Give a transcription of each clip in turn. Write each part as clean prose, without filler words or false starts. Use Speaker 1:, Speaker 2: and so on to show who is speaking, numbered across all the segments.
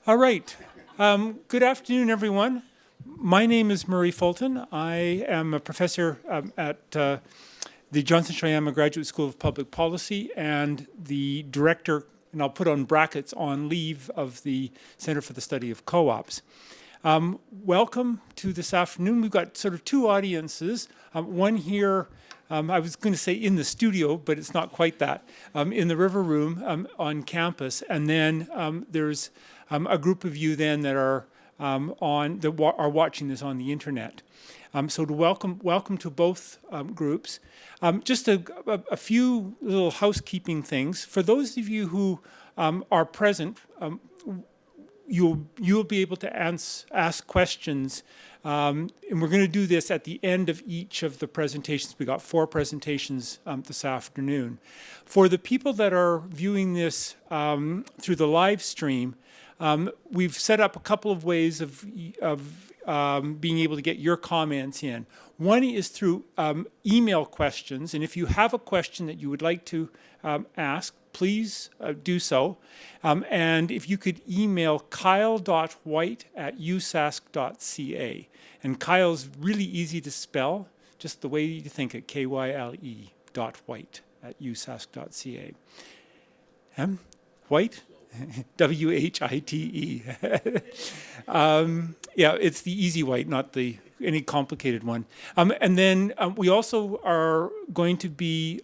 Speaker 1: All right. Good afternoon, everyone. My name is Murray Fulton. I am a professor at the Johnson Shoyama Graduate School of Public Policy and the director, and I'll put on brackets, on leave of the Center for the Study of Co-ops. Welcome to this afternoon. We've got sort of two audiences. One here, I was going to say in the studio, but it's not quite that, in the River Room on campus. And then there's a group of you then that are are watching this on the internet. So to welcome to both groups. Just a few little housekeeping things. For those of you who are present, you'll be able to ask questions, and we're going to do this at the end of each of the presentations. We got 4 presentations this afternoon. For the people that are viewing this through the live stream, we've set up a couple of ways of being able to get your comments in. One is through email questions, and if you have a question that you would like to ask, please do so. And if you could email kyle.white@usask.ca. And Kyle's really easy to spell, just the way you think it, KYLE.white@usask.ca. White? W-H-I-T-E. Yeah, it's the easy white, not any complicated one. And then we also are going to be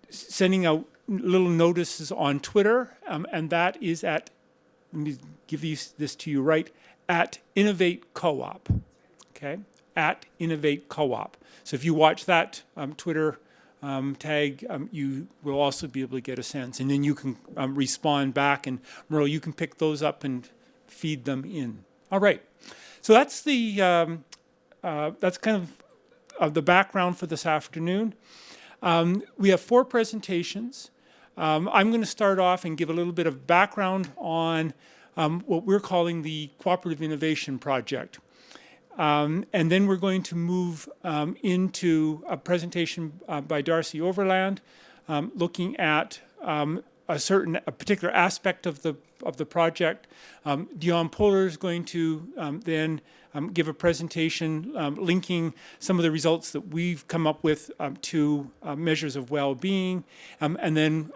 Speaker 1: sending out little notices on Twitter, and that is at, let me give this to you right, at Innovate Co-op, okay? At Innovate Co-op. So if you watch that Twitter tag, you will also be able to get a sense, and then you can respond back, and Merle, you can pick those up and feed them in. All right, so that's the that's kind of the background for this afternoon. We have 4 presentations. I'm going to start off and give a little bit of background on what we're calling the Cooperative Innovation Project. And then we're going to move into a presentation by Darcy Overland, looking at a particular aspect of the project. Dion Poehler is going to then give a presentation linking some of the results that we've come up with to measures of well-being, and then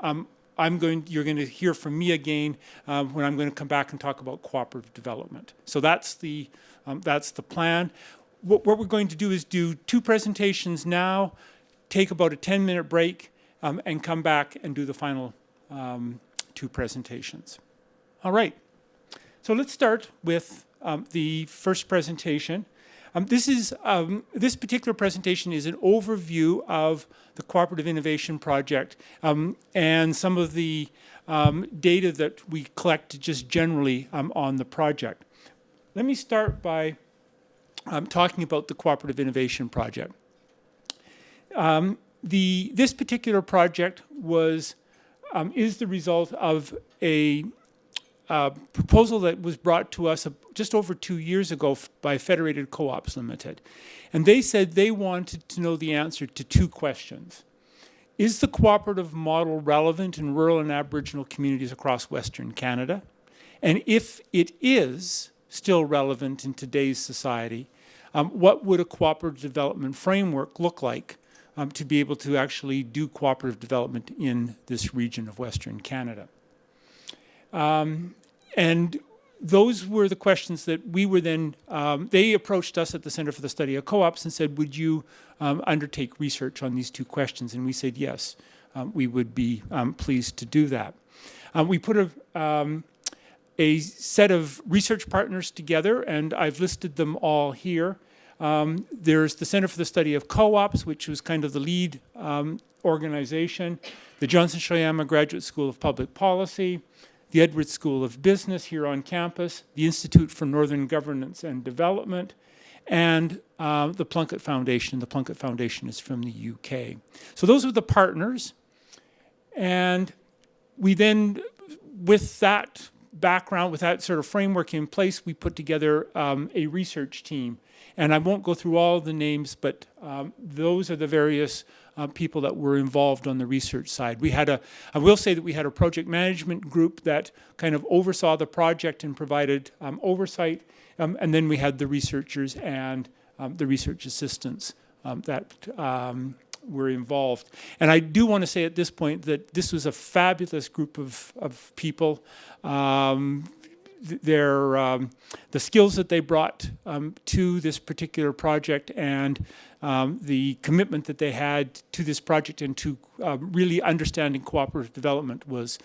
Speaker 1: you're going to hear from me again when I'm going to come back and talk about cooperative development. So that's the plan. What we're going to do is do 2 presentations now, take about a 10-minute break, and come back and do the final 2 presentations. All right. So let's start with the first presentation. This particular presentation is an overview of the Cooperative Innovation Project and some of the data that we collected just generally on the project. Let me start by talking about the Cooperative Innovation Project. This particular project is the result of a proposal that was brought to us just over 2 years ago by Federated Co-ops Limited. And they said they wanted to know the answer to 2 questions. Is the cooperative model relevant in rural and Aboriginal communities across Western Canada? And if it is still relevant in today's society, what would a cooperative development framework look like to be able to actually do cooperative development in this region of Western Canada? And those were the questions that we were then, they approached us at the Center for the Study of Co-ops and said, would you undertake research on these 2 questions? And we said, yes, we would be pleased to do that. We put a set of research partners together, and I've listed them all here. There's the Center for the Study of Co-ops, which was kind of the lead organization, the Johnson Shoyama Graduate School of Public Policy, the Edwards School of Business here on campus, the Institute for Northern Governance and Development, and the Plunkett Foundation. The Plunkett Foundation is from the UK. So those are the partners. And we then, with that background, with that sort of framework in place, we put together a research team. And I won't go through all the names, but those are the various people that were involved on the research side. I will say that we had a project management group that kind of oversaw the project and provided oversight. And then we had the researchers and the research assistants that were involved. And I do want to say at this point that this was a fabulous group of people. The skills that they brought to this particular project and the commitment that they had to this project and to really understanding cooperative development was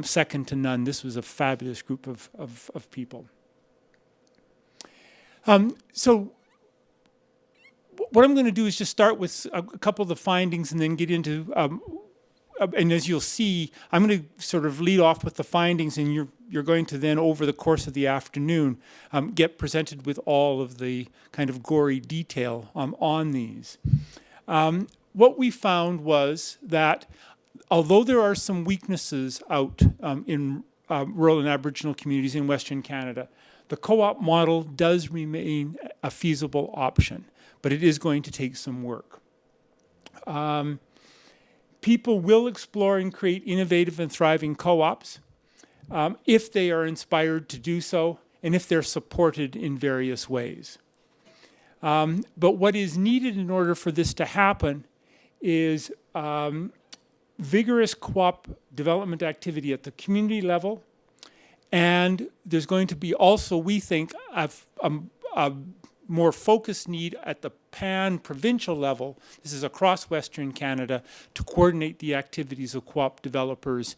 Speaker 1: second to none. This was a fabulous group of people. So what I'm going to do is just start with a couple of the findings and then get into, and as you'll see, I'm going to sort of lead off with the findings, and you're going to then, over the course of the afternoon, get presented with all of the kind of gory detail on these. What we found was that although there are some weaknesses out in rural and Aboriginal communities in Western Canada, the co-op model does remain a feasible option, but it is going to take some work. People will explore and create innovative and thriving co-ops if they are inspired to do so and if they're supported in various ways. But what is needed in order for this to happen is vigorous co-op development activity at the community level, and there's going to be also, we think, a more focused need at the pan-provincial level, this is across Western Canada, to coordinate the activities of co-op developers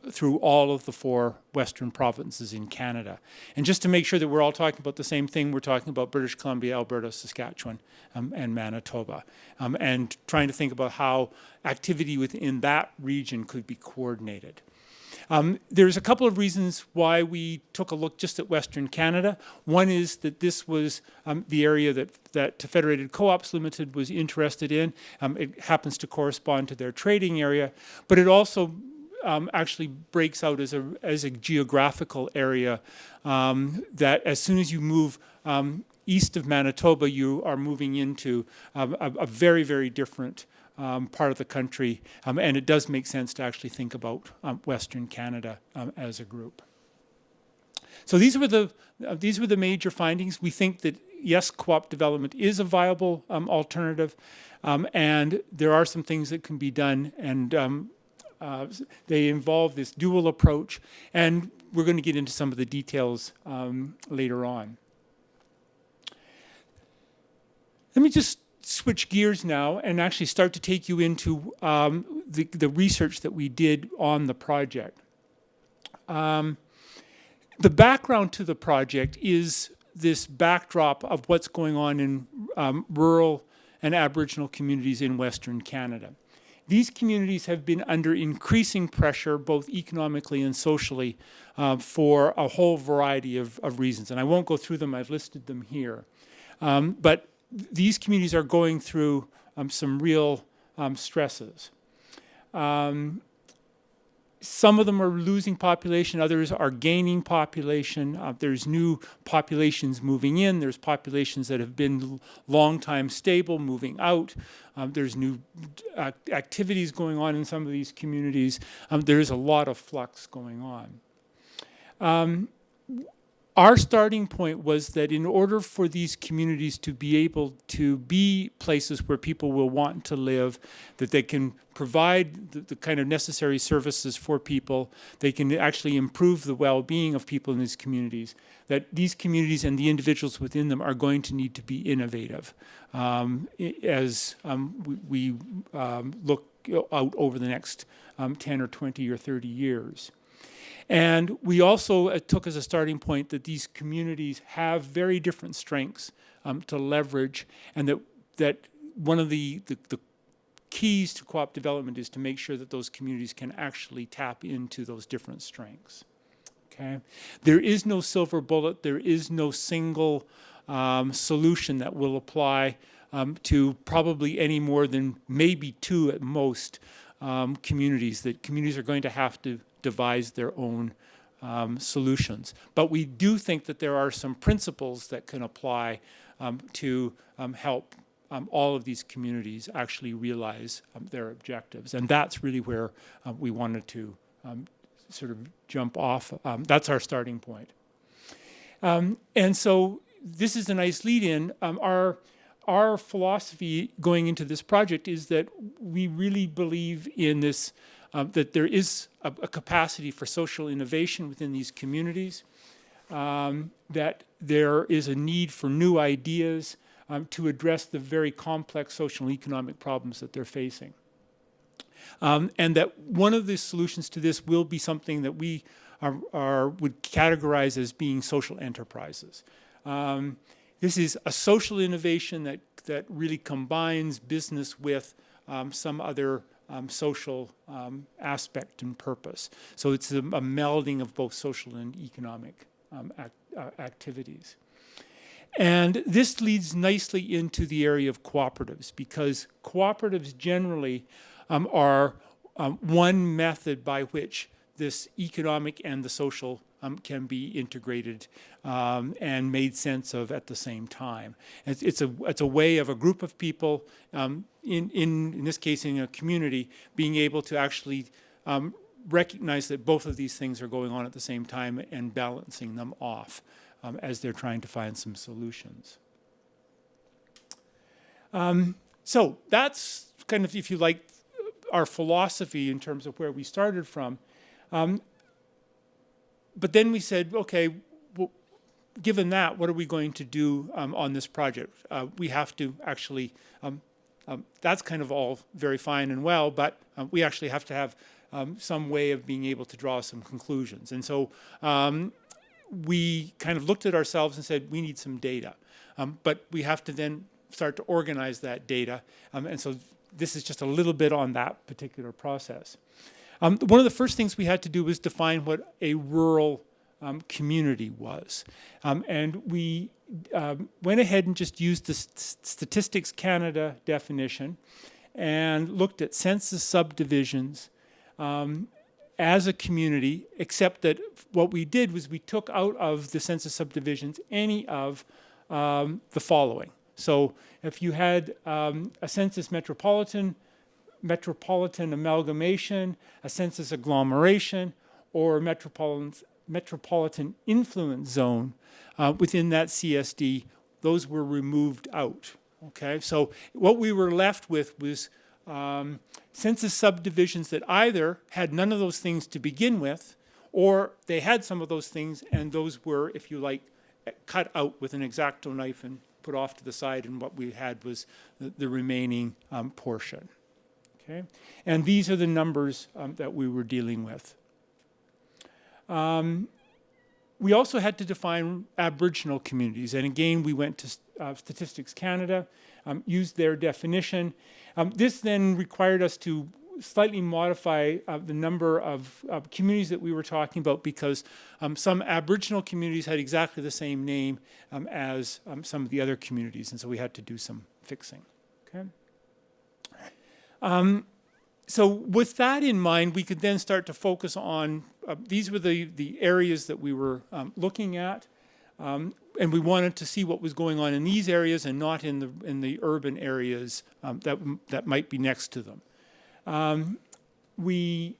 Speaker 1: through all of the 4 Western provinces in Canada. And just to make sure that we're all talking about the same thing, we're talking about British Columbia, Alberta, Saskatchewan, and Manitoba, and trying to think about how activity within that region could be coordinated. There's a couple of reasons why we took a look just at Western Canada. One is that this was the area that Federated Co-ops Limited was interested in. It happens to correspond to their trading area, but it also actually breaks out as a geographical area that as soon as you move east of Manitoba, you are moving into a very, very different part of the country, and it does make sense to actually think about Western Canada as a group. So these were the major findings. We think that yes, co-op development is a viable alternative, and there are some things that can be done, and they involve this dual approach, and we're going to get into some of the details later on. Let me just switch gears now and actually start to take you into the research that we did on the project. The background to the project is this backdrop of what's going on in rural and Aboriginal communities in Western Canada. These communities have been under increasing pressure, both economically and socially, for a whole variety of reasons. And I won't go through them, I've listed them here. But these communities are going through some real stresses. Some of them are losing population, others are gaining population. There's new populations moving in, there's populations that have been long time stable moving out. There's new activities going on in some of these communities. There's a lot of flux going on. Our starting point was that in order for these communities to be able to be places where people will want to live, that they can provide the kind of necessary services for people, they can actually improve the well-being of people in these communities, that these communities and the individuals within them are going to need to be innovative as we look out over the next 10 or 20 or 30 years. And we also took as a starting point that these communities have very different strengths to leverage, and that one of the keys to co-op development is to make sure that those communities can actually tap into those different strengths. Okay? There is no silver bullet. There is no single solution that will apply to probably any more than maybe 2 at most communities. That communities are going to have to devise their own solutions. But we do think that there are some principles that can apply to help all of these communities actually realize their objectives. And that's really where we wanted to sort of jump off. That's our starting point. And so this is a nice lead-in. Our philosophy going into this project is that we really believe in this, that there is a capacity for social innovation within these communities, that there is a need for new ideas to address the very complex social and economic problems that they're facing. And that one of the solutions to this will be something that we would categorize as being social enterprises. This is a social innovation that really combines business with some other social aspect and purpose. So it's a melding of both social and economic activities. And this leads nicely into the area of cooperatives, because cooperatives generally are one method by which this economic and the social can be integrated and made sense of at the same time. It's a way of a group of people, in this case in a community, being able to actually recognize that both of these things are going on at the same time and balancing them off as they're trying to find some solutions. So that's kind of, if you like, our philosophy in terms of where we started from. But then we said, okay, well, given that, what are we going to do on this project? We have to actually, that's kind of all very fine and well, but we actually have to have some way of being able to draw some conclusions. And so we kind of looked at ourselves and said, we need some data. But we have to then start to organize that data. And so this is just a little bit on that particular process. One of the first things we had to do was define what a rural community was. And we went ahead and just used the Statistics Canada definition and looked at census subdivisions as a community, except that what we did was we took out of the census subdivisions any of the following. So if you had a census metropolitan amalgamation, a census agglomeration, or a metropolitan influence zone within that CSD, those were removed out. Okay, so what we were left with was census subdivisions that either had none of those things to begin with, or they had some of those things, and those were, if you like, cut out with an X-Acto knife and put off to the side, and what we had was the remaining portion. Okay, and these are the numbers that we were dealing with. We also had to define Aboriginal communities, and again we went to Statistics Canada, used their definition. This then required us to slightly modify the number of communities that we were talking about, because some Aboriginal communities had exactly the same name as some of the other communities, and so we had to do some fixing. Okay. So with that in mind, we could then start to focus on, these were the areas that we were looking at, and we wanted to see what was going on in these areas and not in the urban areas that might be next to them. We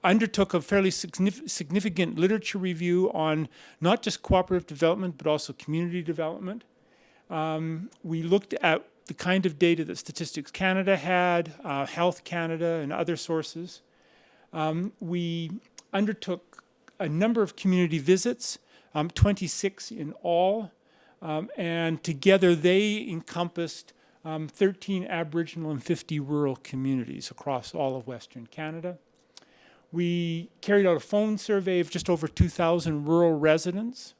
Speaker 1: undertook a fairly significant literature review on not just cooperative development, but also community development. We looked at the kind of data that Statistics Canada had, Health Canada, and other sources. We undertook a number of community visits, 26 in all, and together they encompassed 13 Aboriginal and 50 rural communities across all of Western Canada. We carried out a phone survey of just over 2,000 rural residents.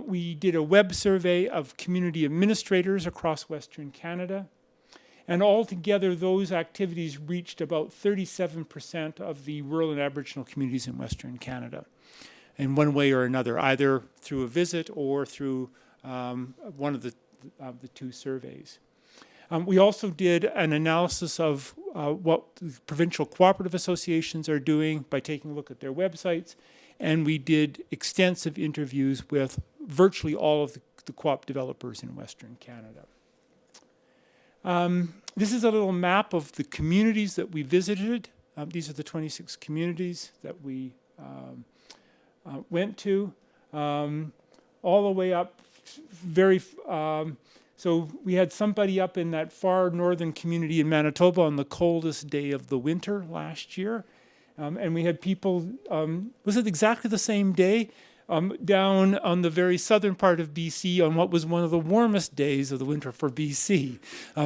Speaker 1: We did a web survey of community administrators across Western Canada. And altogether, those activities reached about 37% of the rural and Aboriginal communities in Western Canada, in one way or another, either through a visit or through one of the two surveys. We also did an analysis of what the provincial cooperative associations are doing by taking a look at their websites and we did extensive interviews with virtually all of the co-op developers in Western Canada. This is a little map of the communities that we visited. These are the 26 communities that we went to, all the way up so we had somebody up in that far northern community in Manitoba on the coldest day of the winter last year. And we had people, was it exactly the same day? Down on the very southern part of BC on what was one of the warmest days of the winter for BC.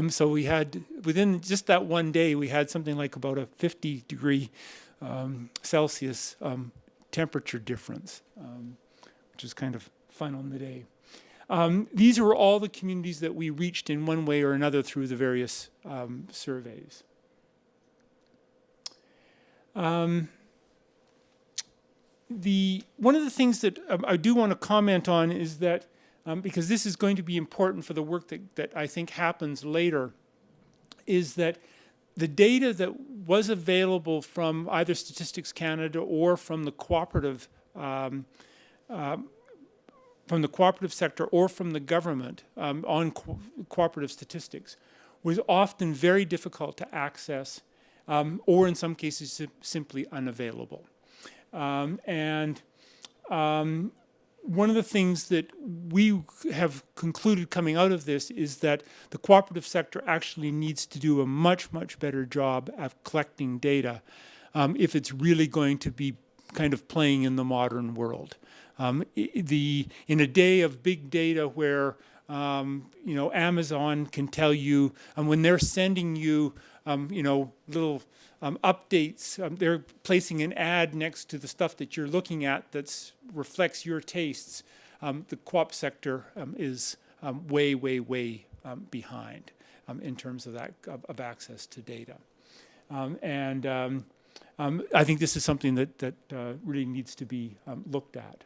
Speaker 1: So we had, within just that one day, we had something like about a 50-degree Celsius temperature difference, which is kind of fun on the day. These were all the communities that we reached in one way or another through the various surveys. One of the things that I do want to comment on is that, because this is going to be important for the work that I think happens later, is that the data that was available from either Statistics Canada or from the cooperative sector or from the government on cooperative statistics was often very difficult to access, or in some cases simply unavailable. One of the things that we have concluded coming out of this is that the cooperative sector actually needs to do a much, much better job at collecting data if it's really going to be kind of playing in the modern world. In a day of big data where Amazon can tell you, when they're sending you little updates, they're placing an ad next to the stuff that you're looking at that reflects your tastes. The co-op sector is way behind in terms of that of access to data, I think this is something that really needs to be looked at.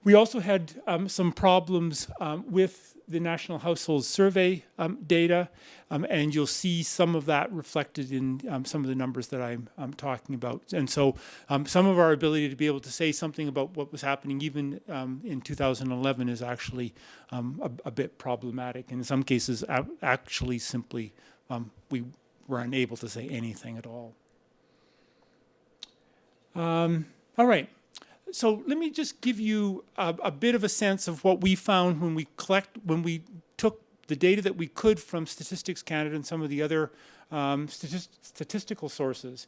Speaker 1: We also had some problems with the National Household Survey data, and you'll see some of that reflected in some of the numbers that I'm talking about. And so some of our ability to be able to say something about what was happening even in 2011 is actually a bit problematic. And in some cases, actually simply we were unable to say anything at all. All right. So let me just give you a bit of a sense of what we found when we took the data that we could from Statistics Canada and some of the other statistical sources.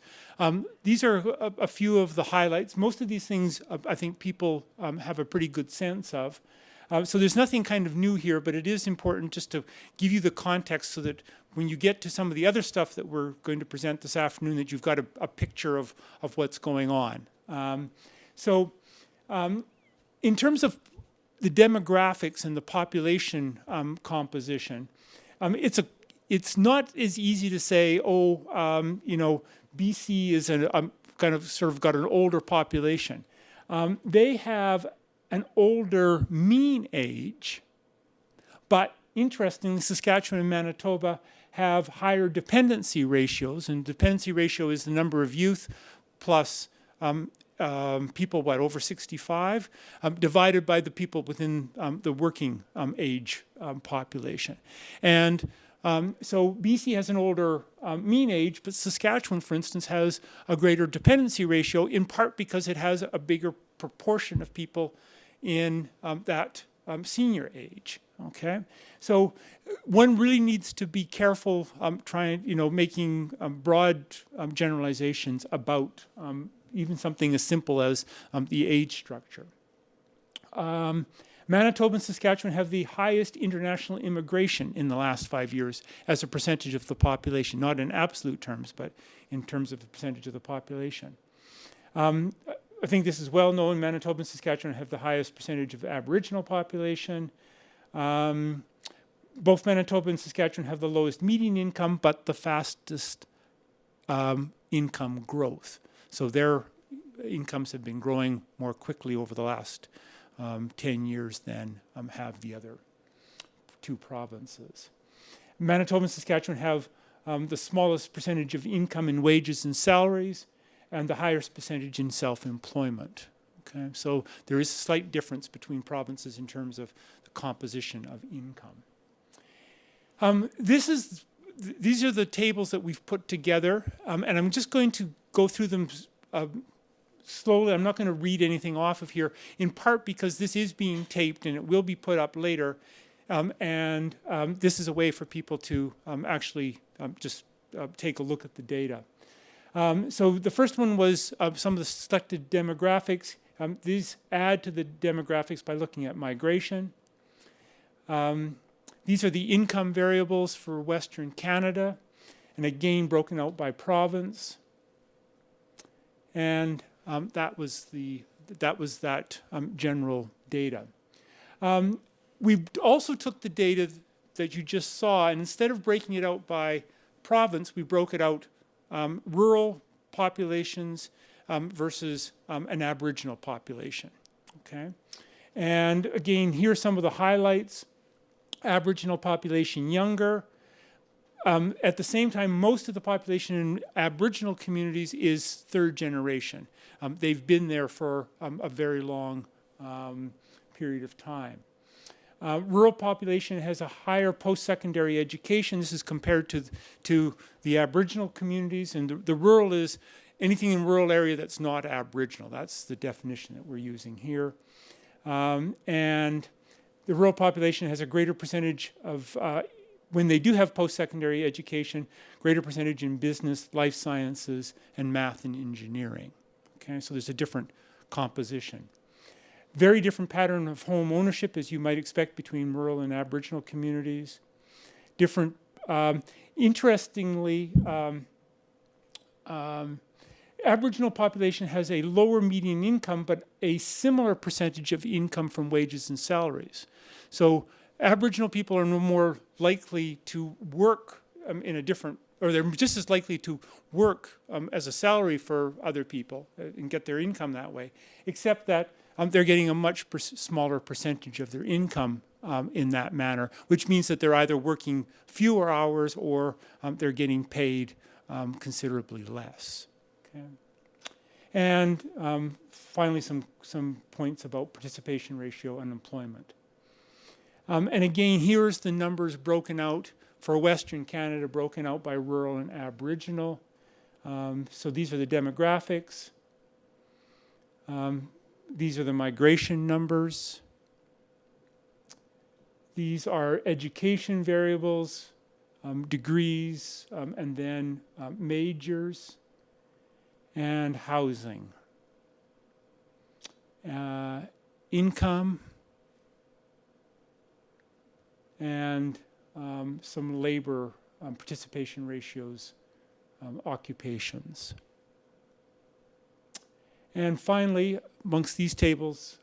Speaker 1: These are a few of the highlights. Most of these things I think people have a pretty good sense of. So there's nothing kind of new here, but it is important just to give you the context so that when you get to some of the other stuff that we're going to present this afternoon, that you've got a picture of what's going on. So in terms of the demographics and the population composition, it's not as easy to say, BC is kind of sort of got an older population. They have an older mean age, but interestingly, Saskatchewan and Manitoba have higher dependency ratios, and dependency ratio is the number of youth plus people, over 65, divided by the people within the working age population. And so BC has an older mean age, but Saskatchewan, for instance, has a greater dependency ratio, in part because it has a bigger proportion of people in that senior age. Okay, so one really needs to be careful making broad generalizations about even something as simple as the age structure. Manitoba and Saskatchewan have the highest international immigration in the last 5 years as a percentage of the population, not in absolute terms, but in terms of the percentage of the population. I think this is well known. Manitoba and Saskatchewan have the highest percentage of Aboriginal population. Both Manitoba and Saskatchewan have the lowest median income, but the fastest income growth. So their incomes have been growing more quickly over the last 10 years than have the other two provinces. Manitoba and Saskatchewan have the smallest percentage of income in wages and salaries, and the highest percentage in self-employment. Okay, so there is a slight difference between provinces in terms of the composition of income. These are the tables that we've put together, and I'm just going to go through them slowly. I'm not going to read anything off of here, in part because this is being taped and it will be put up later, and this is a way for people to actually just take a look at the data. So the first one was some of the selected demographics. These add to the demographics by looking at migration. These are the income variables for Western Canada, and again broken out by province. And that was that general data. We also took the data that you just saw, and instead of breaking it out by province, we broke it out rural populations versus an Aboriginal population. Okay, and again, here are some of the highlights. Aboriginal population younger. At the same time, most of the population in Aboriginal communities is third generation. They've been there for a very long period of time. Rural population has a higher post-secondary education. This is compared to the Aboriginal communities, and the rural is anything in rural area that's not Aboriginal. That's the definition that we're using here. And the rural population has a greater percentage of, when they do have post-secondary education, greater percentage in business, life sciences, and math and engineering. Okay, so there's a different composition. Very different pattern of home ownership, as you might expect, between rural and Aboriginal communities. Different, interestingly, Aboriginal population has a lower median income, but a similar percentage of income from wages and salaries. So Aboriginal people are no more likely to work in a different, or they're just as likely to work as a salary for other people and get their income that way, except that they're getting a much smaller percentage of their income in that manner, which means that they're either working fewer hours or they're getting paid considerably less. Okay. And finally, some points about participation ratio and employment. And again, here's the numbers broken out for Western Canada, broken out by rural and Aboriginal. So these are the demographics. These are the migration numbers. These are education variables, degrees, and then majors, and housing. Income, and some labor participation ratios, occupations. And finally, amongst these tables,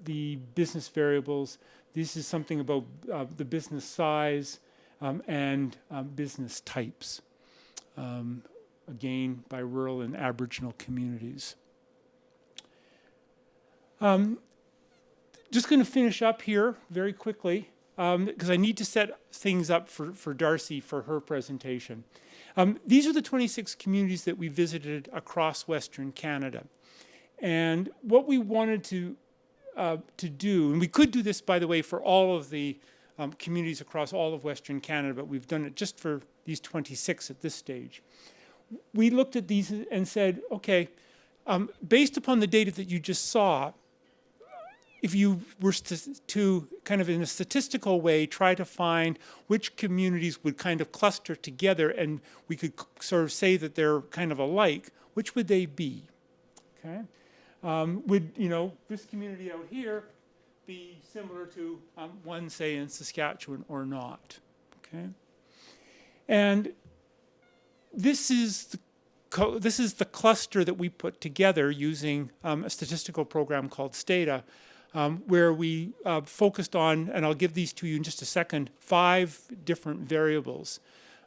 Speaker 1: the business variables. This is something about the business size and business types, again, by rural and Aboriginal communities. Just going to finish up here very quickly, because I need to set things up for Darcy for her presentation. These are the 26 communities that we visited across Western Canada. And what we wanted to do, and we could do this, by the way, for all of the communities across all of Western Canada, but we've done it just for these 26 at this stage. We looked at these and said, okay, based upon the data that you just saw, if you were to kind of in a statistical way try to find which communities would kind of cluster together and we could sort of say that they're kind of alike, which would they be? Okay. Would, this community out here be similar to one, say, in Saskatchewan or not? Okay. And this is the cluster that we put together using a statistical program called Stata, where we focused on, and I'll give these to you in just a second, 5 different variables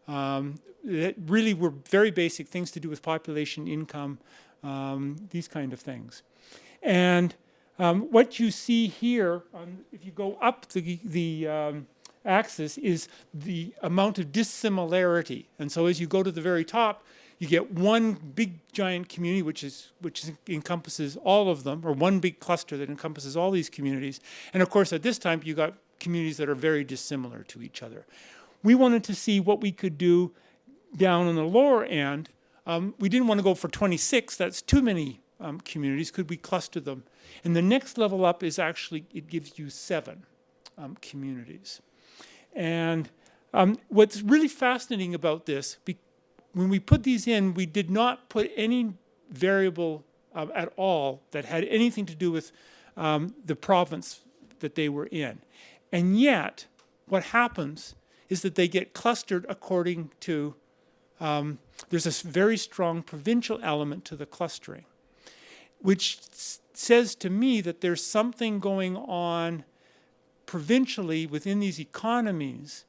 Speaker 1: that really were very basic things to do with population, income, these kind of things. And what you see here, if you go up the axis, is the amount of dissimilarity. And so as you go to the very top, you get one big giant community which encompasses all of them, or one big cluster that encompasses all these communities. And of course, at this time, you got communities that are very dissimilar to each other. We wanted to see what we could do down on the lower end. We didn't want to go for 26. That's too many communities. Could we cluster them? And the next level up is actually, it gives you 7 communities. And what's really fascinating about this, when we put these in, we did not put any variable at all that had anything to do with the province that they were in. And yet, what happens is that they get clustered according to, there's a very strong provincial element to the clustering, which says to me that there's something going on provincially within these economies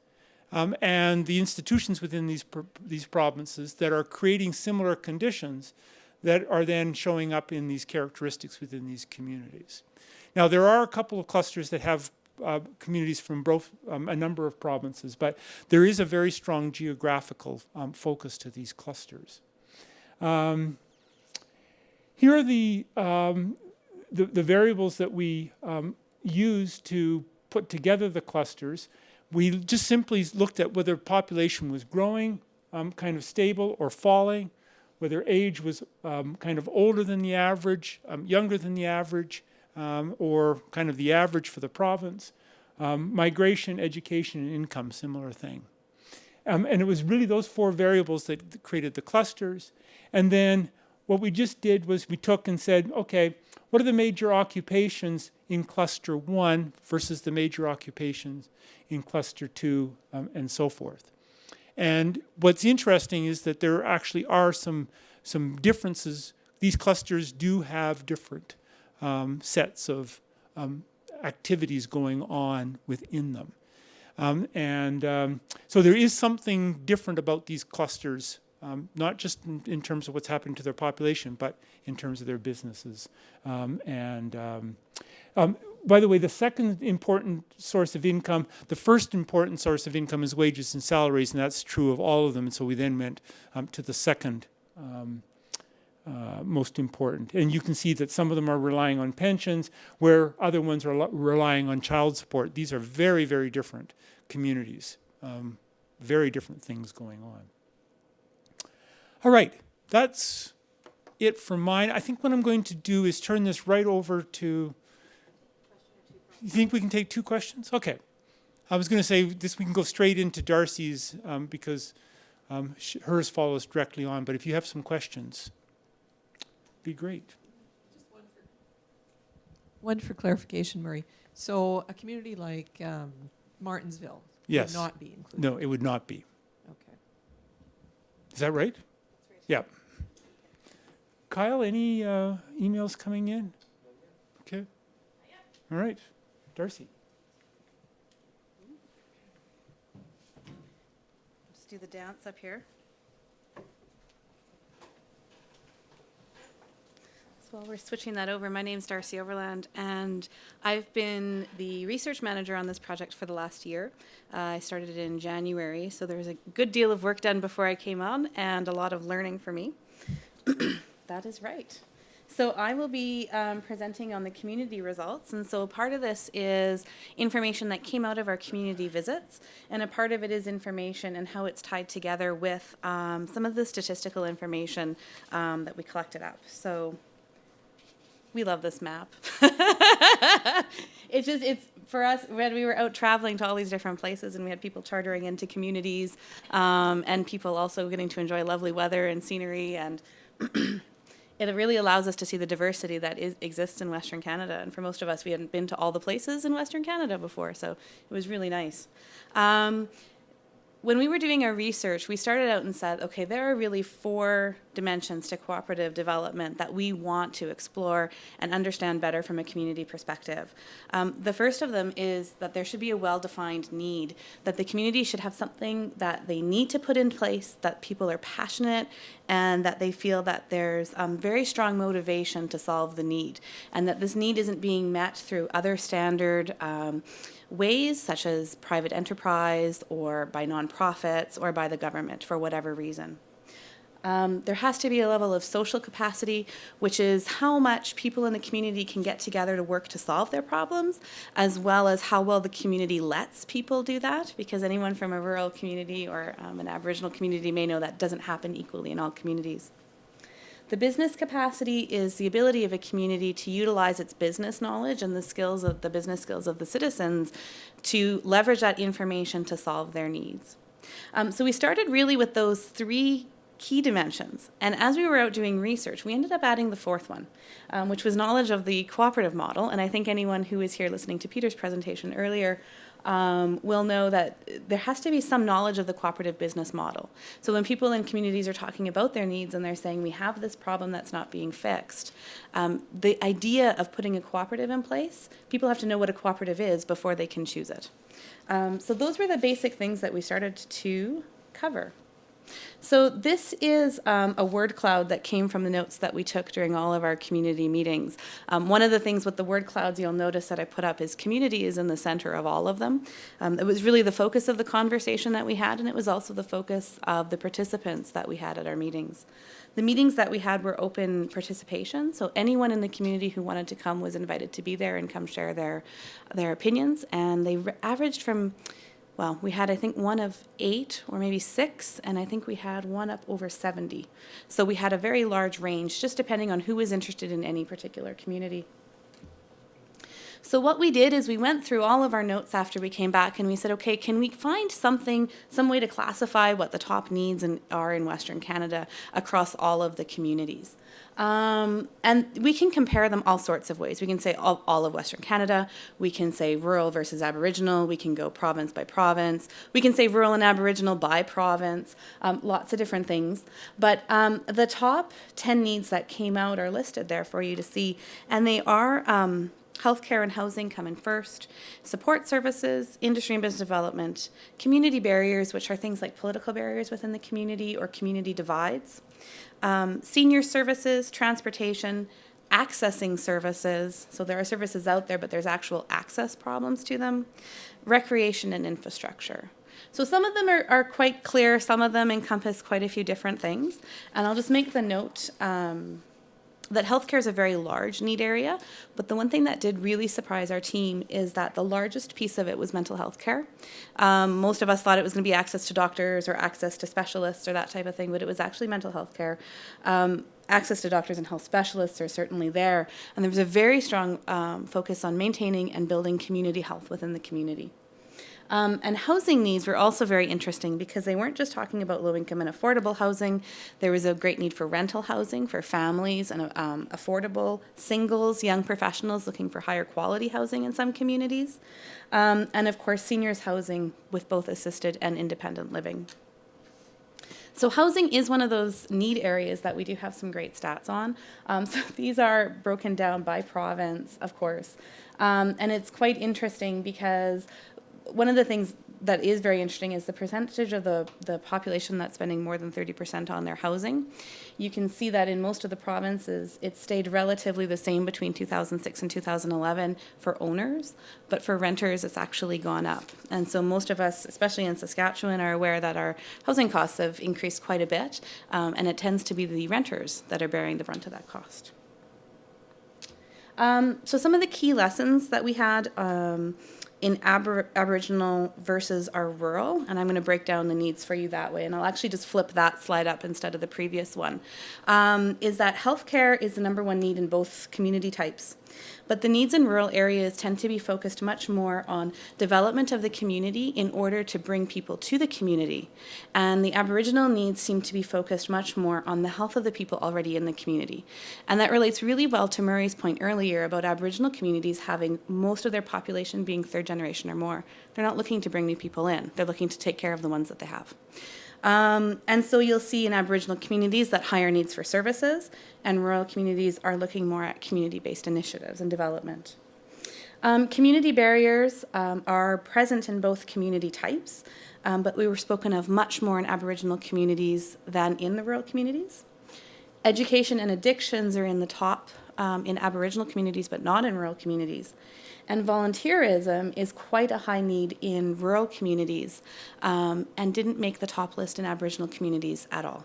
Speaker 1: and the institutions within these provinces that are creating similar conditions that are then showing up in these characteristics within these communities. Now, there are a couple of clusters that have communities from both a number of provinces, but there is a very strong geographical focus to these clusters. Here are the variables that we use to put together the clusters. We just simply looked at whether population was growing, kind of stable, or falling, whether age was kind of older than the average, younger than the average, or kind of the average for the province. Migration, education, and income, similar thing. And it was really those 4 variables that created the clusters. And then what we just did was we took and said, okay, what are the major occupations in cluster 1 versus the major occupations in cluster 2, and so forth. And what's interesting is that there actually are some differences. These clusters do have different sets of activities going on within them. So there is something different about these clusters, not just in terms of what's happening to their population, but in terms of their businesses. By the way, the second important source of income, the first important source of income is wages and salaries, and that's true of all of them. And so we then went to the second most important. And you can see that some of them are relying on pensions, where other ones are relying on child support. These are very, very different communities, very different things going on. All right, that's it for mine. I think what I'm going to do is turn this right over to... You think we can take 2 questions? Okay. I was going to say this, we can go straight into Darcy's because hers follows directly on. But if you have some questions, be great.
Speaker 2: Just one for clarification, Murray. So a community like Martinsville
Speaker 1: Yes.
Speaker 2: would not be included?
Speaker 1: No, it would not be.
Speaker 2: Okay.
Speaker 1: Is that right? Yeah. Kyle, any emails coming in? Okay. All right. Darcy.
Speaker 3: Just do the dance up here. So while we're switching that over, my name's Darcy Overland, and I've been the research manager on this project for the last year. I started it in January, so there was a good deal of work done before I came on, and a lot of learning for me. That is right. So I will be presenting on the community results, and so part of this is information that came out of our community visits, and a part of it is information and how it's tied together with some of the statistical information that we collected up. So we love this map. It's for us, when we were out traveling to all these different places, and we had people chartering into communities, and people also getting to enjoy lovely weather and scenery, and it really allows us to see the diversity that exists in Western Canada. And for most of us, we hadn't been to all the places in Western Canada before, so it was really nice. When we were doing our research, we started out and said, okay, there are really 4 dimensions to cooperative development that we want to explore and understand better from a community perspective. The first of them is that there should be a well-defined need, that the community should have something that they need to put in place, that people are passionate, and that they feel that there's very strong motivation to solve the need, and that this need isn't being met through other standard ways, such as private enterprise or by nonprofits or by the government for whatever reason. There has to be a level of social capacity, which is how much people in the community can get together to work to solve their problems, as well as how well the community lets people do that, because anyone from a rural community or an Aboriginal community may know that doesn't happen equally in all communities. The business capacity is the ability of a community to utilize its business knowledge and the business skills of the citizens to leverage that information to solve their needs. So we started really with those three key dimensions. And as we were out doing research, we ended up adding the fourth one, which was knowledge of the cooperative model. And I think anyone who was here listening to Peter's presentation earlier will know that there has to be some knowledge of the cooperative business model. So when people in communities are talking about their needs and they're saying, we have this problem that's not being fixed, the idea of putting a cooperative in place, people have to know what a cooperative is before they can choose it. So those were the basic things that we started to cover. So this is a word cloud that came from the notes that we took during all of our community meetings. One of the things with the word clouds you'll notice that I put up is community is in the center of all of them. It was really the focus of the conversation that we had, and it was also the focus of the participants that we had at our meetings. The meetings that we had were open participation, so anyone in the community who wanted to come was invited to be there and come share their opinions, and they averaged from, well, we had, I think, one of 8 or maybe 6, and I think we had one up over 70. So we had a very large range, just depending on who was interested in any particular community. So what we did is we went through all of our notes after we came back and we said, okay, can we find some way to classify what the top needs are in Western Canada across all of the communities? And we can compare them all sorts of ways. We can say all of Western Canada. We can say rural versus Aboriginal. We can go province by province. We can say rural and Aboriginal by province. Lots of different things. But the top 10 needs that came out are listed there for you to see. And they are healthcare and housing coming first, support services, industry and business development, community barriers, which are things like political barriers within the community or community divides, senior services, transportation, accessing services, so there are services out there, but there's actual access problems to them, recreation and infrastructure. So some of them are quite clear, some of them encompass quite a few different things, and I'll just make the note that healthcare is a very large need area, but the one thing that did really surprise our team is that the largest piece of it was mental health care. Most of us thought it was going to be access to doctors or access to specialists or that type of thing, but it was actually mental health care. Access to doctors and health specialists are certainly there, and there was a very strong focus on maintaining and building community health within the community. And housing needs were also very interesting because they weren't just talking about low-income and affordable housing. There was a great need for rental housing for families and affordable singles, young professionals looking for higher quality housing in some communities. And of course, seniors housing with both assisted and independent living. So housing is one of those need areas that we do have some great stats on. So these are broken down by province, of course. And it's quite interesting because one of the things that is very interesting is the percentage of the population that's spending more than 30% on their housing. You can see that in most of the provinces, it stayed relatively the same between 2006 and 2011 for owners, but for renters, it's actually gone up. And so most of us, especially in Saskatchewan, are aware that our housing costs have increased quite a bit, and it tends to be the renters that are bearing the brunt of that cost. So some of the key lessons that we had in Aboriginal versus our rural, and I'm going to break down the needs for you that way, and I'll actually just flip that slide up instead of the previous one, is that healthcare is the number one need in both community types. But the needs in rural areas tend to be focused much more on development of the community in order to bring people to the community. And the Aboriginal needs seem to be focused much more on the health of the people already in the community. And that relates really well to Murray's point earlier about Aboriginal communities having most of their population being third generation or more. They're not looking to bring new people in. They're looking to take care of the ones that they have. And so you'll see in Aboriginal communities that higher needs for services, and rural communities are looking more at community-based initiatives and development. Community barriers are present in both community types, but we were spoken of much more in Aboriginal communities than in the rural communities. Education and addictions are in the top in Aboriginal communities, but not in rural communities. And volunteerism is quite a high need in rural communities and didn't make the top list in Aboriginal communities at all.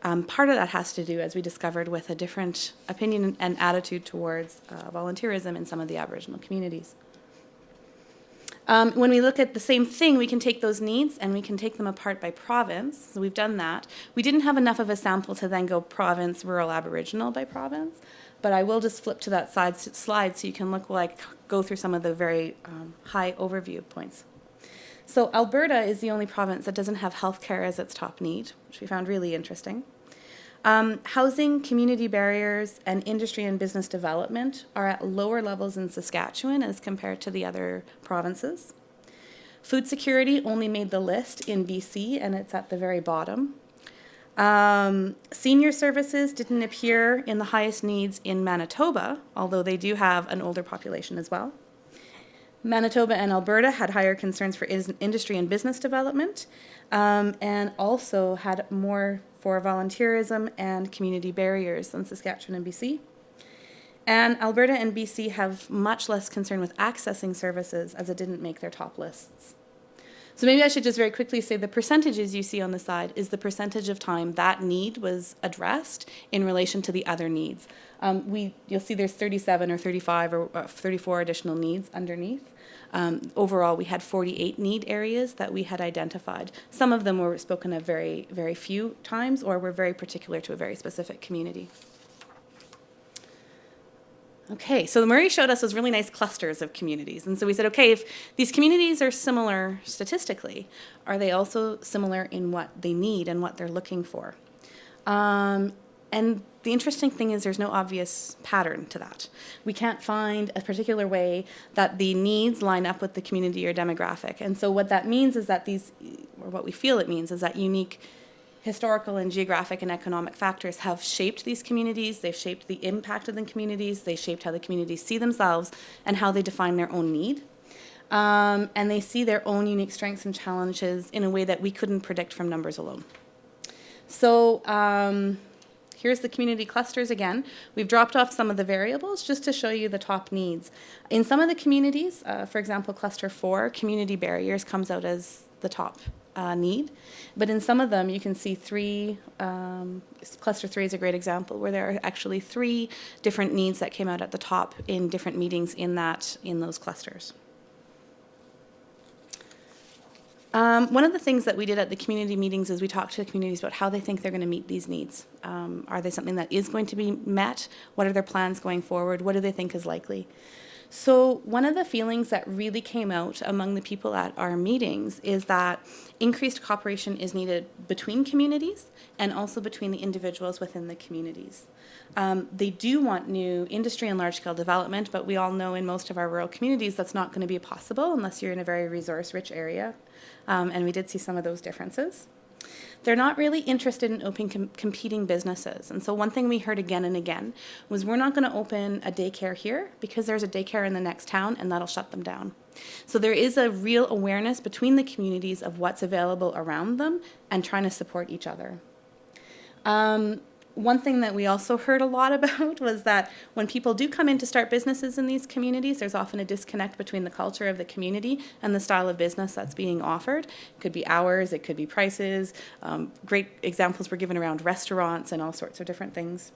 Speaker 3: Part of that has to do, as we discovered, with a different opinion and attitude towards volunteerism in some of the Aboriginal communities. When we look at the same thing, we can take those needs and we can take them apart by province. So we've done that. We didn't have enough of a sample to then go province, rural, Aboriginal by province, but I will just flip to that slide so you can look like go through some of the very high overview points. So Alberta is the only province that doesn't have healthcare as its top need, which we found really interesting. Housing, community barriers, and industry and business development are at lower levels in Saskatchewan as compared to the other provinces. Food security only made the list in BC, and it's at the very bottom. Senior services didn't appear in the highest needs in Manitoba, although they do have an older population as well. Manitoba and Alberta had higher concerns for industry and business development, and also had more for volunteerism and community barriers than Saskatchewan and BC. And Alberta and BC have much less concern with accessing services, as it didn't make their top lists. So maybe I should just very quickly say the percentages you see on the side is the percentage of time that need was addressed in relation to the other needs. You'll see there's 37 or 35 or 34 additional needs underneath. Overall, we had 48 need areas that we had identified. Some of them were spoken of very, very few times or were very particular to a very specific community. Okay, so Murray showed us those really nice clusters of communities. And so we said, okay, if these communities are similar statistically, are they also similar in what they need and what they're looking for? And the interesting thing is there's no obvious pattern to that. We can't find a particular way that the needs line up with the community or demographic. And so what that means is that what we feel it means is that unique historical and geographic and economic factors have shaped these communities, they've shaped the impact of the communities, they shaped how the communities see themselves and how they define their own need. And they see their own unique strengths and challenges in a way that we couldn't predict from numbers alone. So here's the community clusters again. We've dropped off some of the variables just to show you the top needs. In some of the communities, for example, cluster 4, community barriers comes out as the top need. But in some of them, you can see cluster 3 is a great example, where there are actually 3 different needs that came out at the top in different meetings in those clusters. One of the things that we did at the community meetings is we talked to the communities about how they think they're going to meet these needs. Are they something that is going to be met? What are their plans going forward? What do they think is likely? So one of the feelings that really came out among the people at our meetings is that increased cooperation is needed between communities and also between the individuals within the communities. They do want new industry and large-scale development, but we all know in most of our rural communities that's not going to be possible unless you're in a very resource-rich area, and we did see some of those differences. They're not really interested in opening competing businesses. And so one thing we heard again and again was we're not going to open a daycare here because there's a daycare in the next town and that'll shut them down. So there is a real awareness between the communities of what's available around them and trying to support each other. One thing that we also heard a lot about was that when people do come in to start businesses in these communities, there's often a disconnect between the culture of the community and the style of business that's being offered. It could be hours, it could be prices. Great examples were given around restaurants and all sorts of different things.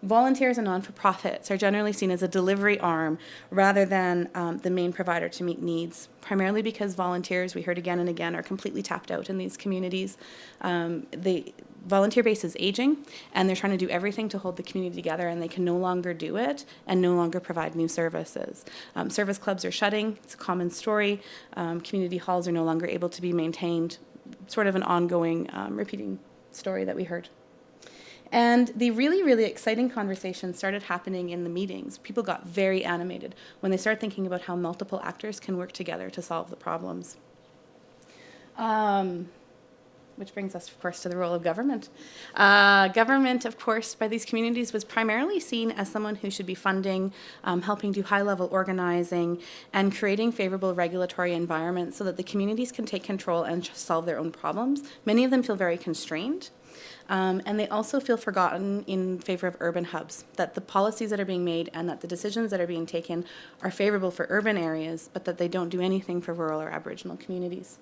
Speaker 3: Volunteers and non-for-profits are generally seen as a delivery arm rather than the main provider to meet needs, primarily because volunteers, we heard again and again, are completely tapped out in these communities. The volunteer base is aging, and they're trying to do everything to hold the community together, and they can no longer do it and no longer provide new services. Service clubs are shutting. It's a common story. Community halls are no longer able to be maintained. Sort of an ongoing, repeating story that we heard. And the really, really exciting conversations started happening in the meetings. People got very animated when they started thinking about how multiple actors can work together to solve the problems. Which brings us, of course, to the role of government. Government, of course, by these communities was primarily seen as someone who should be funding, helping do high-level organizing, and creating favorable regulatory environments so that the communities can take control and solve their own problems. Many of them feel very constrained. And they also feel forgotten in favor of urban hubs, that the policies that are being made and that the decisions that are being taken are favorable for urban areas, but that they don't do anything for rural or Aboriginal communities.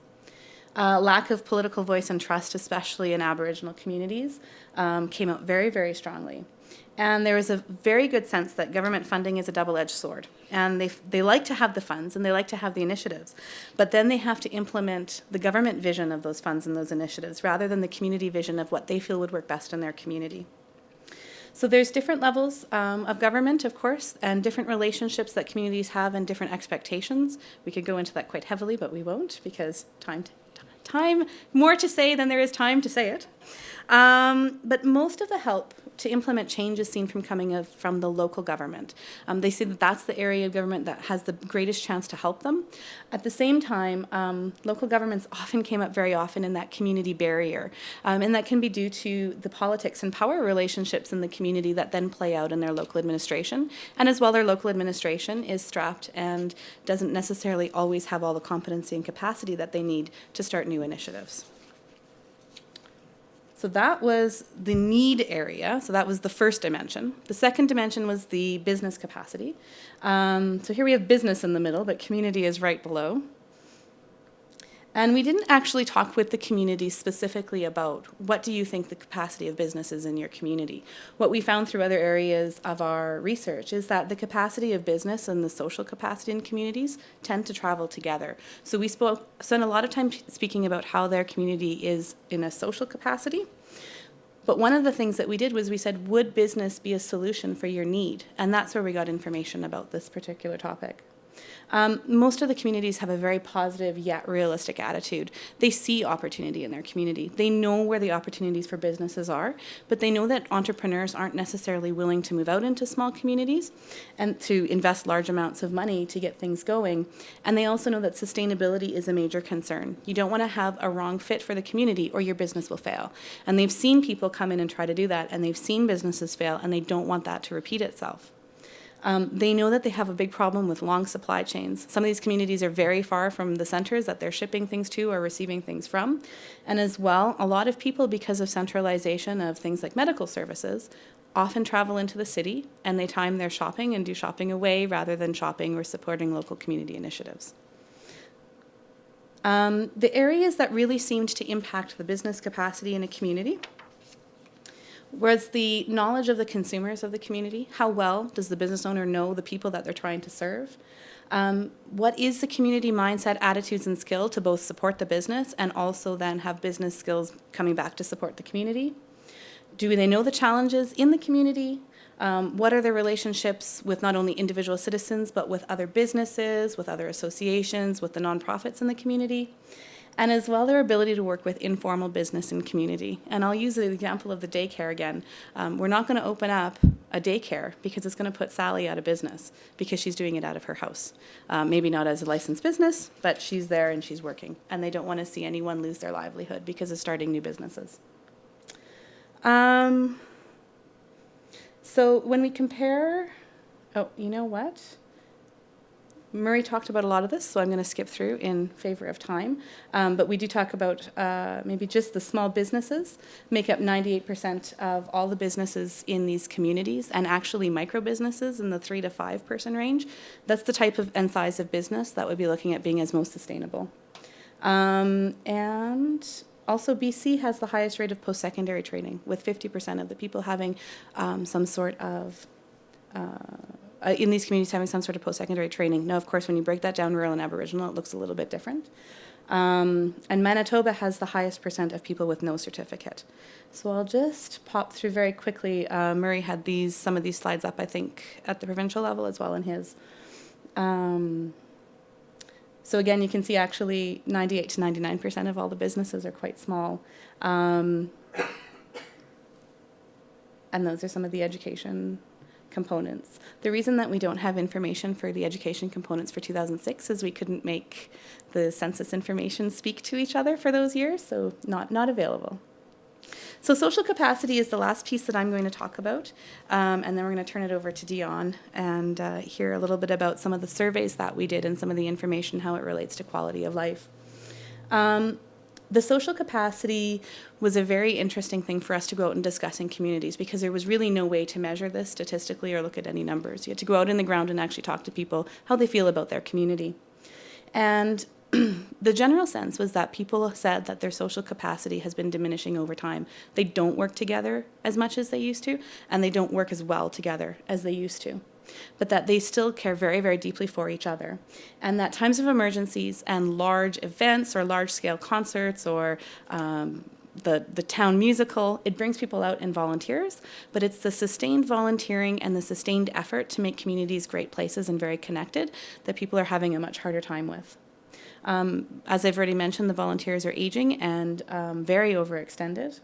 Speaker 3: Lack of political voice and trust, especially in Aboriginal communities, came out very, very strongly. And there was a very good sense that government funding is a double-edged sword. And they like to have the funds and they like to have the initiatives, but then they have to implement the government vision of those funds and those initiatives rather than the community vision of what they feel would work best in their community. So there's different levels of government, of course, and different relationships that communities have and different expectations. We could go into that quite heavily, but we won't because time more to say than there is time to say it. But most of the help to implement change is seen from the local government. They see that that's the area of government that has the greatest chance to help them. At the same time, local governments often came up very often in that community barrier. And that can be due to the politics and power relationships in the community that then play out in their local administration. And as well, their local administration is strapped and doesn't necessarily always have all the competency and capacity that they need to start new initiatives. So that was the need area. So that was the first dimension. The second dimension was the business capacity. So here we have business in the middle, but community is right below. And we didn't actually talk with the community specifically about what do you think the capacity of business is in your community. What we found through other areas of our research is that the capacity of business and the social capacity in communities tend to travel together. So we spent a lot of time speaking about how their community is in a social capacity. But one of the things that we did was we said, would business be a solution for your need? And that's where we got information about this particular topic. Most of the communities have a very positive yet realistic attitude. They see opportunity in their community. They know where the opportunities for businesses are, but they know that entrepreneurs aren't necessarily willing to move out into small communities and to invest large amounts of money to get things going. And they also know that sustainability is a major concern. You don't want to have a wrong fit for the community or your business will fail. And they've seen people come in and try to do that, and they've seen businesses fail, and they don't want that to repeat itself. They know that they have a big problem with long supply chains. Some of these communities are very far from the centers that they're shipping things to or receiving things from. And as well, a lot of people, because of centralization of things like medical services, often travel into the city and they time their shopping and do shopping away rather than shopping or supporting local community initiatives. The areas that really seemed to impact the business capacity in a community was the knowledge of the consumers of the community. How well does the business owner know the people that they're trying to serve? What is the community mindset, attitudes, and skill to both support the business and also then have business skills coming back to support the community? Do they know the challenges in the community? What are their relationships with not only individual citizens, but with other businesses, with other associations, with the nonprofits in the community? And as well, their ability to work with informal business and community. And I'll use the example of the daycare again. We're not going to open up a daycare because it's going to put Sally out of business because she's doing it out of her house. Maybe not as a licensed business, but she's there and she's working. And they don't want to see anyone lose their livelihood because of starting new businesses. So when we compare, oh, you know what? Murray talked about a lot of this, so I'm going to skip through in favor of time. But we do talk about maybe just the small businesses make up 98% of all the businesses in these communities, and actually micro businesses in the 3 to 5 person range. That's the type of and size of business that would be looking at being as most sustainable. And also BC has the highest rate of post-secondary training, with 50% of the people having some sort of in these communities having some sort of post-secondary training. Now, of course, when you break that down rural and Aboriginal, it looks a little bit different. And Manitoba has the highest percent of people with no certificate. So I'll just pop through very quickly. Murray had some of these slides up, I think, at the provincial level as well in his. So again, you can see actually 98 to 99% of all the businesses are quite small. And those are some of the education components. The reason that we don't have information for the education components for 2006 is we couldn't make the census information speak to each other for those years, so not available. So social capacity is the last piece that I'm going to talk about, and then we're going to turn it over to Dion and hear a little bit about some of the surveys that we did and some of the information, how it relates to quality of life. The social capacity was a very interesting thing for us to go out and discuss in communities because there was really no way to measure this statistically or look at any numbers. You had to go out in the ground and actually talk to people how they feel about their community. And the general sense was that people said that their social capacity has been diminishing over time. They don't work together as much as they used to, and they don't work as well together as they used to. But that they still care very, very deeply for each other. And that times of emergencies and large events or large-scale concerts or the town musical, it brings people out and volunteers, but it's the sustained volunteering and the sustained effort to make communities great places and very connected that people are having a much harder time with. As I've already mentioned, the volunteers are aging and very overextended.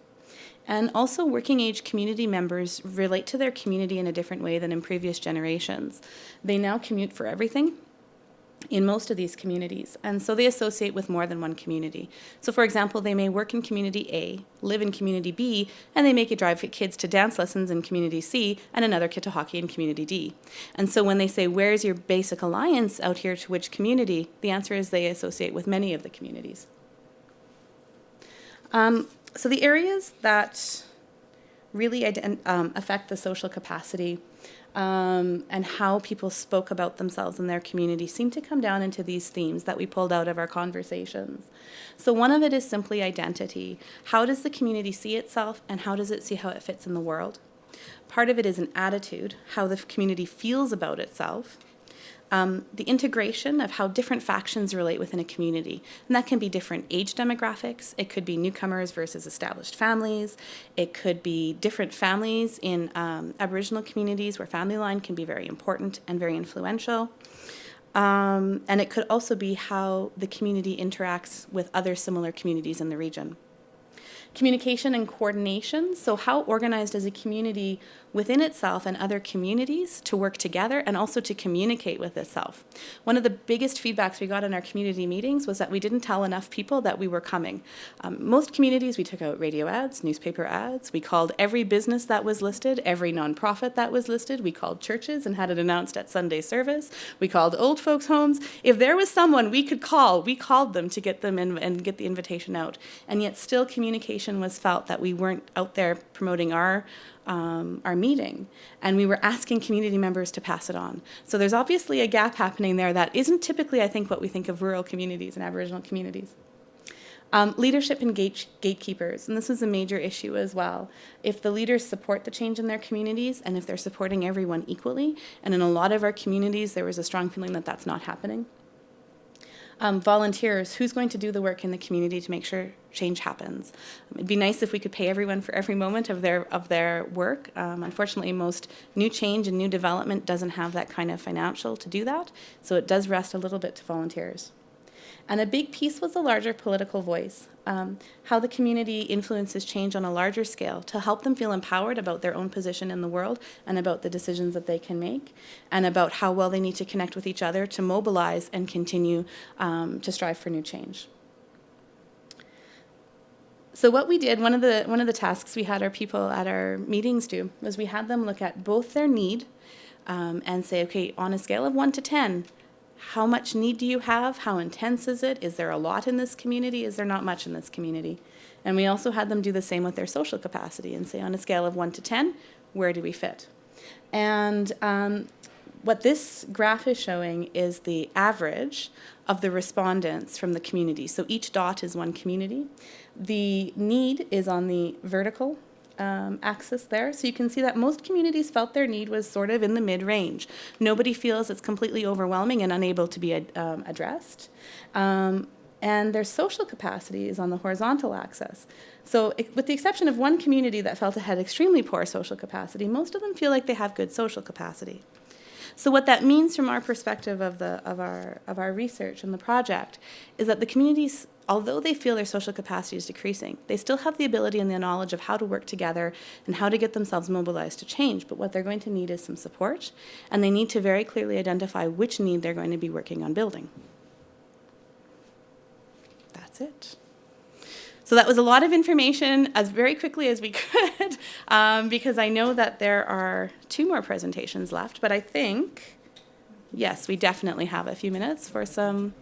Speaker 3: And also working age community members relate to their community in a different way than in previous generations. They now commute for everything in most of these communities, and so they associate with more than one community. So for example, they may work in community A, live in community B, and they make it drive kids to dance lessons in community C and another kid to hockey in community D. And so when they say, where's your basic alliance out here to which community, the answer is they associate with many of the communities. So the areas that really affect the social capacity and how people spoke about themselves in their community seem to come down into these themes that we pulled out of our conversations. So one of it is simply identity. How does the community see itself, and how does it see how it fits in the world? Part of it is an attitude, how the community feels about itself. The integration of how different factions relate within a community. And that can be different age demographics. It could be newcomers versus established families. It could be different families in Aboriginal communities where family line can be very important and very influential. And it could also be how the community interacts with other similar communities in the region. Communication and coordination, so how organized is a community within itself and other communities to work together and also to communicate with itself. One of the biggest feedbacks we got in our community meetings was that we didn't tell enough people that we were coming. Most communities, we took out radio ads, newspaper ads, we called every business that was listed, every nonprofit that was listed, we called churches and had it announced at Sunday service, we called old folks' homes. If there was someone we could call, we called them to get them in and get the invitation out. And yet still communication was felt that we weren't out there promoting our meeting, and we were asking community members to pass it on. So there's obviously a gap happening there that isn't typically, I think, what we think of rural communities and Aboriginal communities. Leadership and gatekeepers, and this was a major issue as well. If the leaders support the change in their communities, and if they're supporting everyone equally, and in a lot of our communities there was a strong feeling that that's not happening. Volunteers, who's going to do the work in the community to make sure change happens? It'd be nice if we could pay everyone for every moment of their work. Unfortunately, most new change and new development doesn't have that kind of financial to do that, so it does rest a little bit to volunteers. And a big piece was the larger political voice, how the community influences change on a larger scale to help them feel empowered about their own position in the world and about the decisions that they can make, and about how well they need to connect with each other to mobilize and continue to strive for new change. So what we did, one of the tasks we had our people at our meetings do, was we had them look at both their need and say, okay, on a scale of 1 to 10, how much need do you have? How intense is it? Is there a lot in this community? Is there not much in this community? And we also had them do the same with their social capacity and say, on a scale of 1 to 10, where do we fit? And what this graph is showing is the average of the respondents from the community. So each dot is one community. The need is on the vertical axis there. So you can see that most communities felt their need was sort of in the mid-range. Nobody feels it's completely overwhelming and unable to be addressed. And their social capacity is on the horizontal axis. So with the exception of one community that felt it had extremely poor social capacity, most of them feel like they have good social capacity. So what that means from our perspective of our research and the project is that the communities, although they feel their social capacity is decreasing, they still have the ability and the knowledge of how to work together and how to get themselves mobilized to change. But what they're going to need is some support, and they need to very clearly identify which need they're going to be working on building. That's it. So that was a lot of information as very quickly as we could, because I know that there are 2 more presentations left, but I think, yes, we definitely have a few minutes for some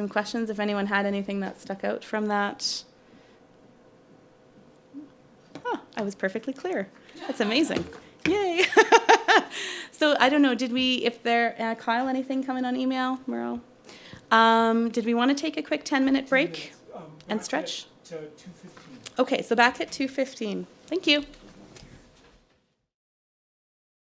Speaker 3: questions, if anyone had anything that stuck out from that. Oh, I was perfectly clear. That's amazing. Yay. So I don't know, did we, if there, Kyle, anything coming on email, Merle? Did we want to take a quick 10-minute break and stretch?
Speaker 1: To 2:15.
Speaker 3: Okay, so back at 2:15. Thank you.